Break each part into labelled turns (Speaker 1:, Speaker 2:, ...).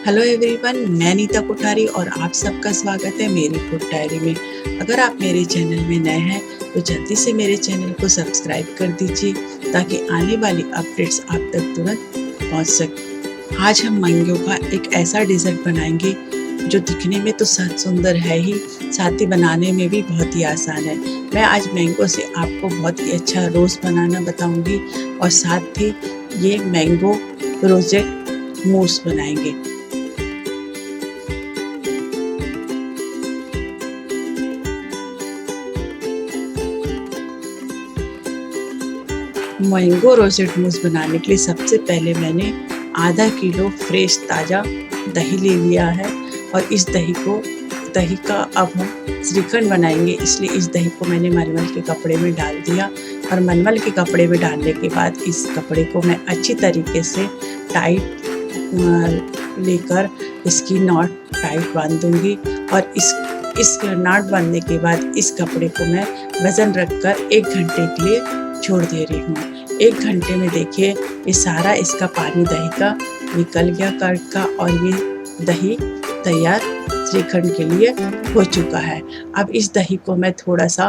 Speaker 1: Hello everyone, मैं नीता कोठारी और आप सबका स्वागत है मेरी फूड डायरी में। अगर आप मेरे चैनल में नए हैं तो जल्दी से मेरे चैनल को सब्सक्राइब कर दीजिए ताकि आने वाली अपडेट्स आप तक तुरंत पहुंच सके। आज हम मैंगो का एक ऐसा डेजर्ट बनाएंगे जो दिखने में तो सुंदर है ही, साथ ही बनाने में भी बहुत ही आसान है। मैं आज मैंगो से आपको बहुत ही अच्छा रोस्ट बनाना बताऊंगी और साथ ही ये मैंगो रोजेट मूस बनाएंगे। मैंगो रोजेट मूस बनाने के लिए सबसे पहले मैंने आधा किलो फ्रेश ताज़ा दही ले लिया है और इस दही का अब हम श्रीखंड बनाएंगे, इसलिए इस दही को मैंने मलमल के कपड़े में डाल दिया। और मलमल के कपड़े में डालने के बाद इस कपड़े को मैं अच्छी तरीके से टाइट लेकर इसकी नॉट टाइट बांध दूंगी। और इस नॉट बांधने के बाद इस कपड़े को मैं वजन रखकर 1 घंटे के लिए छोड़ दे रही हूँ। 1 घंटे में देखिए ये सारा इसका पानी दही का निकल गया कर्ड का और ये दही तैयार श्रीखंड के लिए हो चुका है। अब इस दही को मैं थोड़ा सा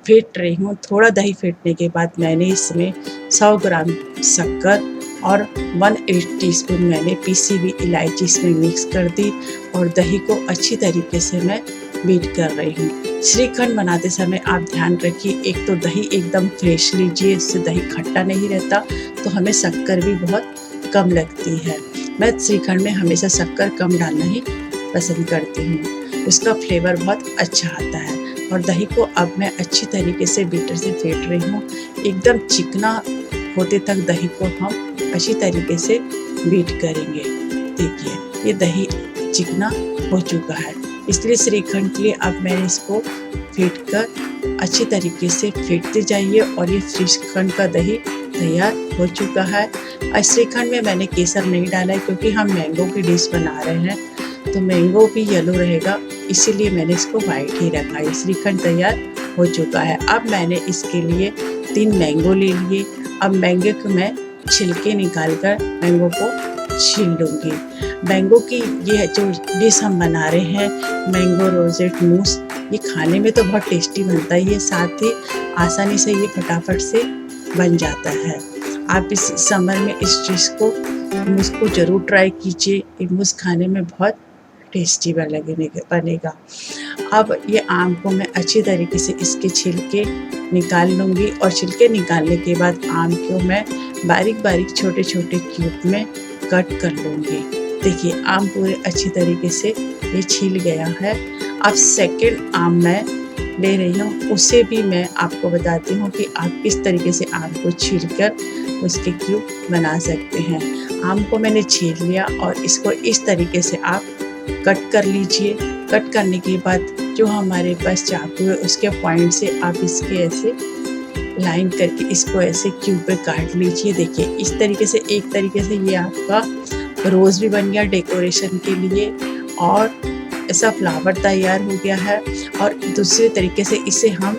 Speaker 1: फेंट रही हूँ। थोड़ा दही फेंटने के बाद मैंने इसमें 100 ग्राम शक्कर और 1/8 टीस्पून मैंने पीसी हुई इलायची इसमें मिक्स कर दी और दही को अच्छी तरीके से मैं बीट कर रही हूँ। श्रीखंड बनाते समय आप ध्यान रखिए, एक तो दही एकदम फ्रेश लीजिए, इससे दही खट्टा नहीं रहता, तो हमें शक्कर भी बहुत कम लगती है। मैं श्रीखंड में हमेशा शक्कर कम डालना ही पसंद करती हूँ, इसका फ्लेवर बहुत अच्छा आता है। और दही को अब मैं अच्छी तरीके से बीटर से फेंट रही हूँ। एकदम चिकना होते तक दही को हम अच्छी तरीके से बीट करेंगे। देखिए ये दही चिकना हो चुका है, इसलिए श्रीखंड के लिए अब मैंने इसको फेंट कर अच्छी तरीके से फेंटते जाइए और ये श्रीखंड का दही तैयार हो चुका है। और श्रीखंड में मैंने केसर नहीं डाला है क्योंकि हम मैंगो की डिश बना रहे हैं तो मैंगो भी येलो रहेगा, इसीलिए मैंने इसको वाइट ही रखा है। श्रीखंड तैयार हो चुका है। अब मैंने इसके लिए 3 मैंगो ले लिए। अब मैंगो को मैं छिलके निकाल कर मैंगो को छील लूँगी। मैंगो की ये जो डिश हम बना रहे हैं मैंगो रोजेट मूस, ये खाने में तो बहुत टेस्टी बनता ही है, साथ ही आसानी से ये फटाफट से बन जाता है। आप इस समर में इस डिश को मूस को ज़रूर ट्राई कीजिए, ये मूस खाने में बहुत टेस्टी बनेगा। अब ये आम को मैं अच्छी तरीके से इसके छिलके निकाल लूँगी और छिलके निकालने के बाद आम को मैं बारीक बारीक छोटे छोटे क्यूब में कट कर लूँगी। देखिए आम पूरे अच्छी तरीके से ये छील गया है। अब सेकंड आम मैं ले रही हूँ, उसे भी मैं आपको बताती हूँ कि आप किस तरीके से आम को छीलकर उसके क्यूब बना सकते हैं। आम को मैंने छील लिया और इसको इस तरीके से आप कट कर लीजिए। कट करने के बाद जो हमारे पास चाकू है उसके पॉइंट से आप इसके ऐसे लाइन करके इसको ऐसे क्यूब पे काट लीजिए। देखिए इस तरीके से एक तरीके से ये आपका रोज भी बन गया डेकोरेशन के लिए और ऐसा फ्लावर तैयार हो गया है। और दूसरे तरीके से इसे हम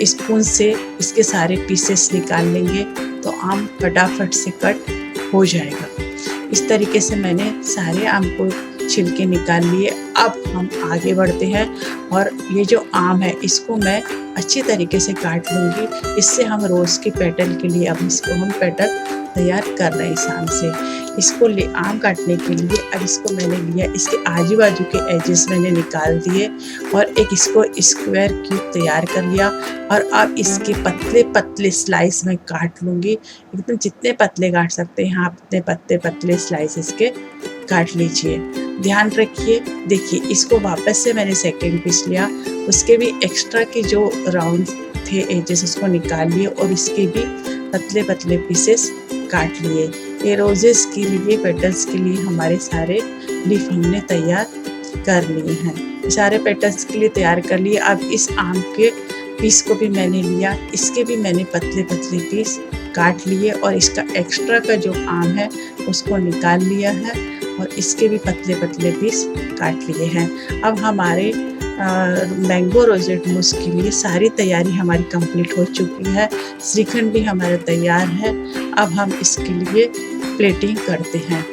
Speaker 1: स्पून से इसके सारे पीसेस निकाल लेंगे तो आम फटाफट से कट हो जाएगा। इस तरीके से मैंने सारे आम को छिलके निकाल लिए। अब हम आगे बढ़ते हैं और ये जो आम है इसको मैं अच्छी तरीके से काट लूँगी। इससे हम रोज़ के पेटल के लिए अब इसको हम पेटल तैयार कर रहे हैं शाम से। इसको आम काटने के लिए अब इसको मैंने लिया, इसके आजू बाजू के एजेस मैंने निकाल दिए और एक इसको स्क्वायर क्यूब तैयार कर लिया। और अब इसके पतले पतले स्लाइस में काट लूँगी। एकदम जितने पतले काट सकते हैं आप उतने पतले पतले स्लाइस इसके काट लीजिए। ध्यान रखिए, देखिए इसको वापस से मैंने सेकंड पीस लिया, उसके भी एक्स्ट्रा के जो राउंड थे एजेस उसको निकाल लिए और इसके भी पतले पतले पीसेस काट लिए। ये रोजेस के लिए पेटल्स के लिए हमारे सारे लीफ हमने तैयार कर लिए हैं। सारे पेटल्स के लिए तैयार कर लिए। अब इस आम के पीस को भी मैंने लिया, इसके भी मैंने पतले पतले पीस काट लिए और इसका एक्स्ट्रा का जो आम है उसको निकाल लिया है और इसके भी पतले पतले पीस काट लिए हैं। अब हमारे मैंगो रोजेट मूस के लिए सारी तैयारी हमारी कंप्लीट हो चुकी है। श्रीखंड भी हमारा तैयार है। अब हम इसके लिए प्लेटिंग करते हैं।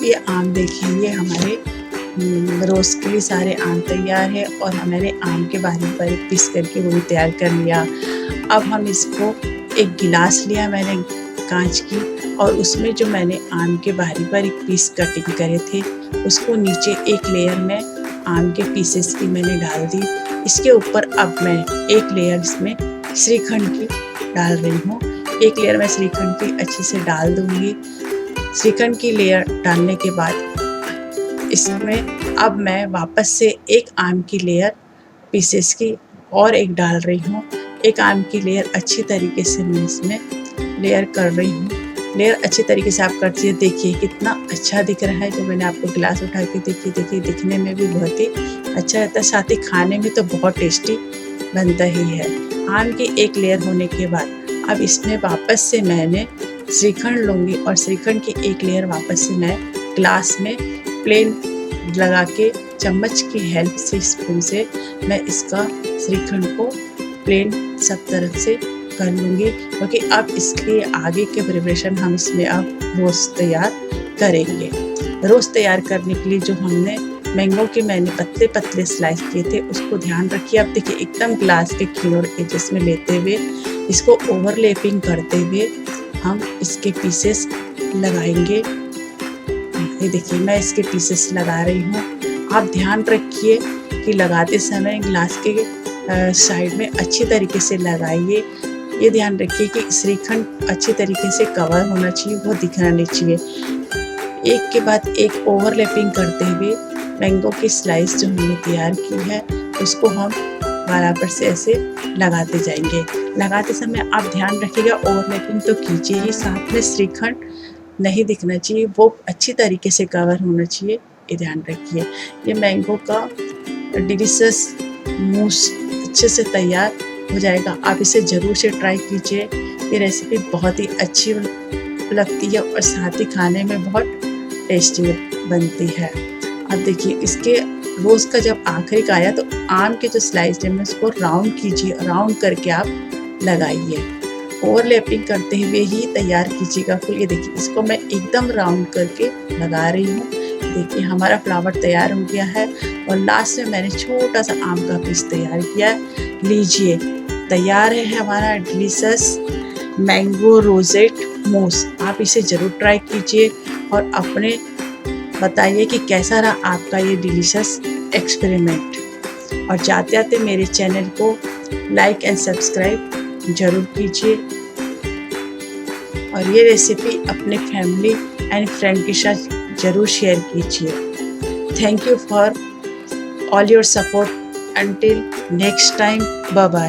Speaker 1: ये आम देखिए, ये हमारे रोस्ट के लिए सारे आम तैयार है और मैंने आम के बारीक बारीक पीस करके वो भी तैयार कर लिया। अब हम इसको एक गिलास लिया मैंने कांच की, और उसमें जो मैंने आम के बारीक बारीक पीस कटिंग करे थे उसको नीचे एक लेयर में आम के पीसेस की मैंने डाल दी। इसके ऊपर अब मैं एक लेयर इसमें श्रीखंड की डाल रही हूँ। एक लेयर मैं श्रीखंड की अच्छे से डाल दूँगी। श्रीखंड की लेयर डालने के बाद इसमें अब मैं वापस से एक आम की लेयर पीसेस की और एक डाल रही हूँ। एक आम की लेयर अच्छी तरीके से मैं इसमें लेयर कर रही हूँ। लेयर अच्छी तरीके से आप कर दीजिए। देखिए कितना अच्छा दिख रहा है। जो मैंने आपको गिलास उठा के देखिए दिखने में भी बहुत ही अच्छा रहता है, साथ ही खाने में तो बहुत टेस्टी बनता ही है। आम की एक लेयर होने के बाद अब इसमें वापस से मैंने श्रीखंड लूँगी और श्रीखंड की एक लेयर वापस से मैं ग्लास में प्लेन लगा के चम्मच की हेल्प से, स्पून से मैं इसका श्रीखंड को प्लेन सब तरफ से कर लूँगी, क्योंकि अब इसके आगे के प्रिपरेशन हम इसमें अब रोस्ट तैयार करेंगे। रोस्ट तैयार करने के लिए जो हमने मैंगो के मैंने पतले पतले स्लाइस किए थे उसको ध्यान रखिए। अब देखिए एकदम ग्लास के किनारों एजेस में लेते हुए इसको ओवरलैपिंग करते हुए हम इसके पीसेस लगाएंगे। ये देखिए मैं इसके पीसेस लगा रही हूँ। आप ध्यान रखिए कि लगाते समय ग्लास के साइड में अच्छी तरीके से लगाइए। ये ध्यान रखिए कि श्रीखंड अच्छी तरीके से कवर होना चाहिए, वो दिखना नहीं चाहिए। एक के बाद एक ओवरलैपिंग करते हुए मैंगो की स्लाइस जो हमने तैयार की है उसको हम बराबर से ऐसे लगाते जाएंगे। लगाते समय आप ध्यान रखिएगा ओवरलैपिंग तो कीजिए ही, साथ में श्रीखंड नहीं दिखना चाहिए, वो अच्छी तरीके से कवर होना चाहिए, ये ध्यान रखिए। ये मैंगो का डिलीशियस मूस अच्छे से तैयार हो जाएगा। आप इसे ज़रूर से ट्राई कीजिए। ये रेसिपी बहुत ही अच्छी लगती है और साथ ही खाने में बहुत टेस्टी बनती है। अब देखिए इसके रोज़ का जब आखिरी का आया तो आम के जो स्लाइस है उसको राउंड कीजिए, राउंड करके आप लगाइए। ओवरलैपिंग करते हुए ही तैयार कीजिएगा फुल। ये देखिए इसको मैं एकदम राउंड करके लगा रही हूँ। देखिए हमारा फ्लावर तैयार हो गया है और लास्ट में मैंने छोटा सा आम का पीस तैयार किया है। लीजिए तैयार है हमारा डिलीशियस मैंगो रोजेट मूस। आप इसे ज़रूर ट्राई कीजिए और अपने बताइए कि कैसा रहा आपका ये डिलीशियस एक्सपेरिमेंट। और जाते जाते मेरे चैनल को लाइक एंड सब्सक्राइब ज़रूर कीजिए और ये रेसिपी अपने फैमिली एंड फ्रेंड के साथ ज़रूर शेयर कीजिए। Thank you for all your support. Until next time, bye bye.